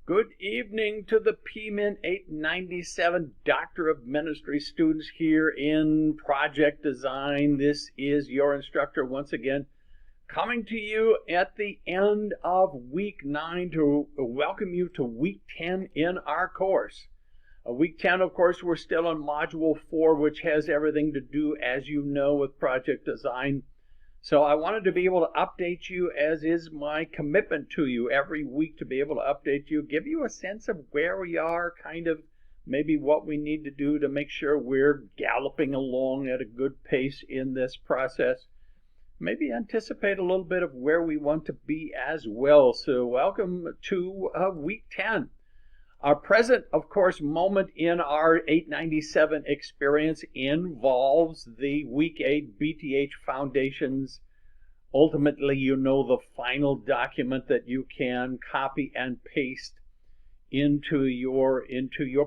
Good evening to the PMIN897 Doctor of Ministry students here in Project Design. This is your instructor once again, coming to you at the end of week 9 to welcome you to week 10 in our course. Week 10, of course, we're still on module 4, which has everything to do, as you know, with Project Design. So I wanted to be able to update you, as is my commitment to you every week, to be able to update you, give you a sense of where we are, kind of maybe what we need to do to make sure we're galloping along at a good pace in this process. Maybe anticipate a little bit of where we want to be as well. So welcome to week 10. Our present, of course, moment in our 897 experience involves the Week 8 BTH Foundations. Ultimately, you know, the final document that you can copy and paste into your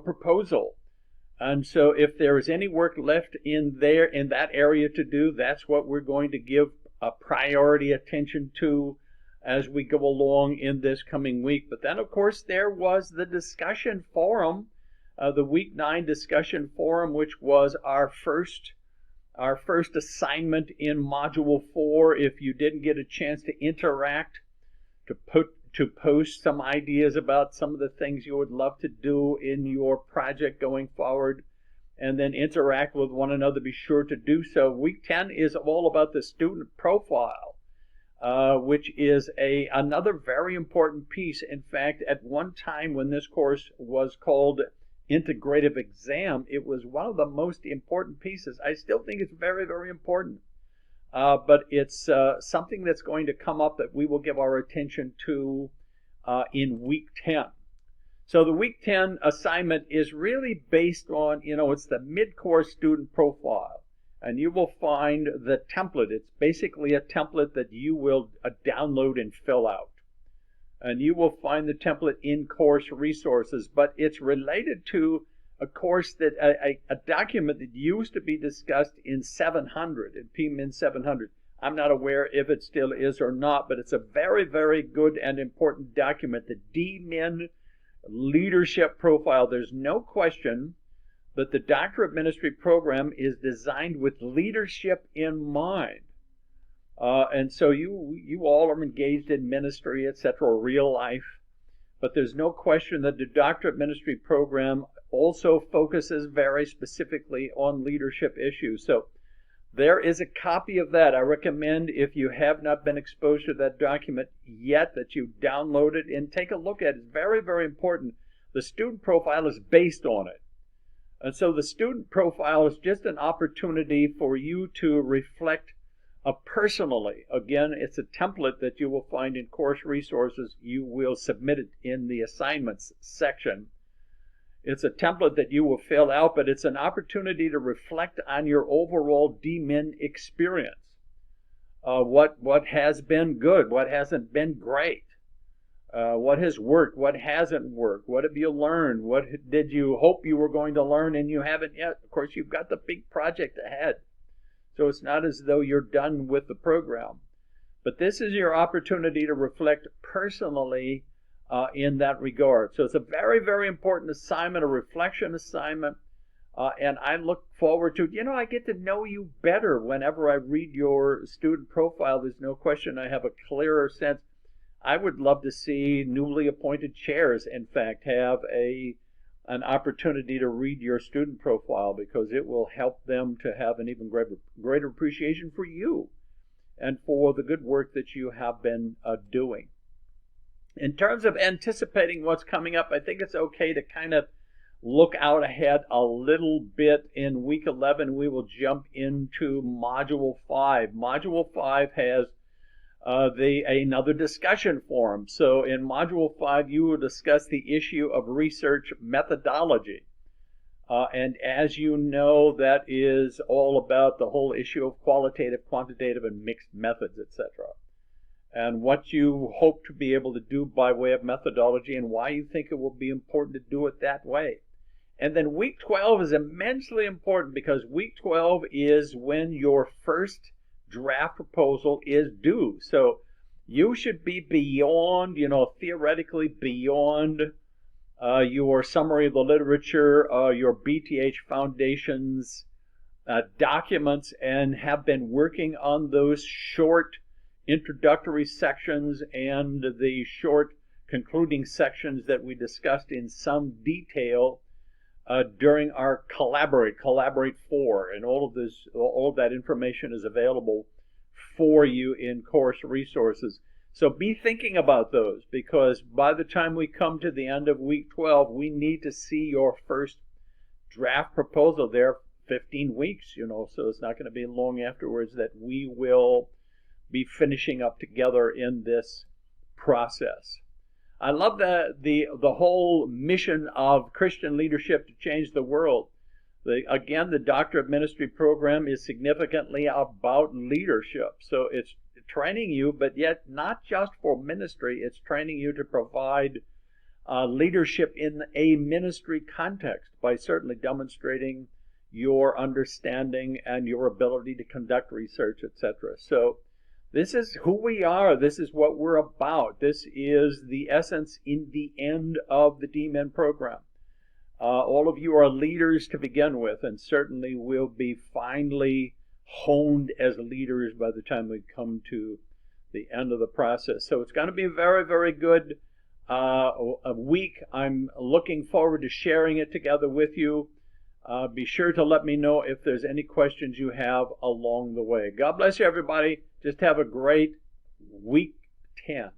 proposal. And so if there is any work left in that area to do, that's what we're going to give a priority attention to as we go along in this coming week. But then, of course, there was the discussion forum, the week 9 discussion forum, which was our first assignment in module 4. If you didn't get a chance to interact, to post some ideas about some of the things you would love to do in your project going forward, and then interact with one another, be sure to do so. Week 10 is all about the student profile. Which is another very important piece. In fact, at one time when this course was called Integrative Exam, it was one of the most important pieces. I still think it's very, very important. But it's something that's going to come up that we will give our attention to in week 10. So the week 10 assignment is really based on, it's the mid-course student profile. And you will find the template. It's basically a template that you will download and fill out. And you will find the template in course resources. But it's related to a course that a document that used to be discussed in 700, in PMIN 700. I'm not aware if it still is or not, but it's a very, very good and important document, the D.Min leadership profile. There's no question that the Doctor of Ministry program is designed with leadership in mind. And so you all are engaged in ministry, etc., real life. But there's no question that the Doctor of Ministry program also focuses very specifically on leadership issues. So there is a copy of that. I recommend, if you have not been exposed to that document yet, that you download it and take a look at it. It's very, very important. The student profile is based on it. And so the student profile is just an opportunity for you to reflect personally. Again, it's a template that you will find in course resources. You will submit it in the assignments section. It's a template that you will fill out, but it's an opportunity to reflect on your overall D.Min experience. What has been good, what hasn't been great. What has worked? What hasn't worked? What have you learned? What did you hope you were going to learn and you haven't yet? Of course, you've got the big project ahead. So it's not as though you're done with the program. But this is your opportunity to reflect personally in that regard. So it's a very, very important assignment, a reflection assignment. And I look forward to, I get to know you better whenever I read your student profile. There's no question I have a clearer sense. I would love to see newly appointed chairs, in fact, have an opportunity to read your student profile, because it will help them to have an even greater appreciation for you and for the good work that you have been doing. In terms of anticipating what's coming up, I think it's okay to kind of look out ahead a little bit. In week 11, we will jump into Module 5. Module 5 has another discussion forum. So in Module 5, you will discuss the issue of research methodology. And as you know, that is all about the whole issue of qualitative, quantitative, and mixed methods, etc. And what you hope to be able to do by way of methodology, and why you think it will be important to do it that way. And then week 12 is immensely important, because week 12 is when your first draft proposal is due. So you should be beyond, theoretically beyond your summary of the literature, your BTH Foundation's documents, and have been working on those short introductory sections and the short concluding sections that we discussed in some detail during our Collaborate 4, and all of that information is available for you in course resources. So be thinking about those, because by the time we come to the end of week 12, we need to see your first draft proposal. There 15 weeks, so it's not going to be long afterwards that we will be finishing up together in this process. I love the whole mission of Christian leadership to change the world. Again, the Doctor of Ministry program is significantly about leadership. So it's training you, but yet not just for ministry. It's training you to provide leadership in a ministry context by certainly demonstrating your understanding and your ability to conduct research, etc. So this is who we are. This is what we're about. This is the essence in the end of the D.Min program. All of you are leaders to begin with, and certainly will be finely honed as leaders by the time we come to the end of the process. So it's going to be a very, very good a week. I'm looking forward to sharing it together with you. Be sure to let me know if there's any questions you have along the way. God bless you, everybody. Just have a great week 10.